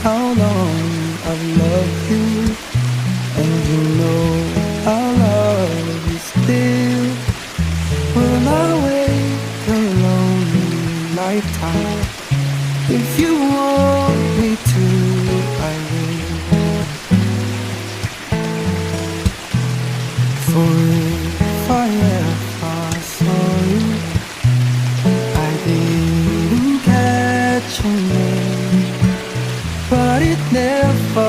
how long I've loved you, and you know I'll love you still. Will not wait a lonely lifetime. If you want me to, I will. For if I ever saw you, I didn't catch your name, but it never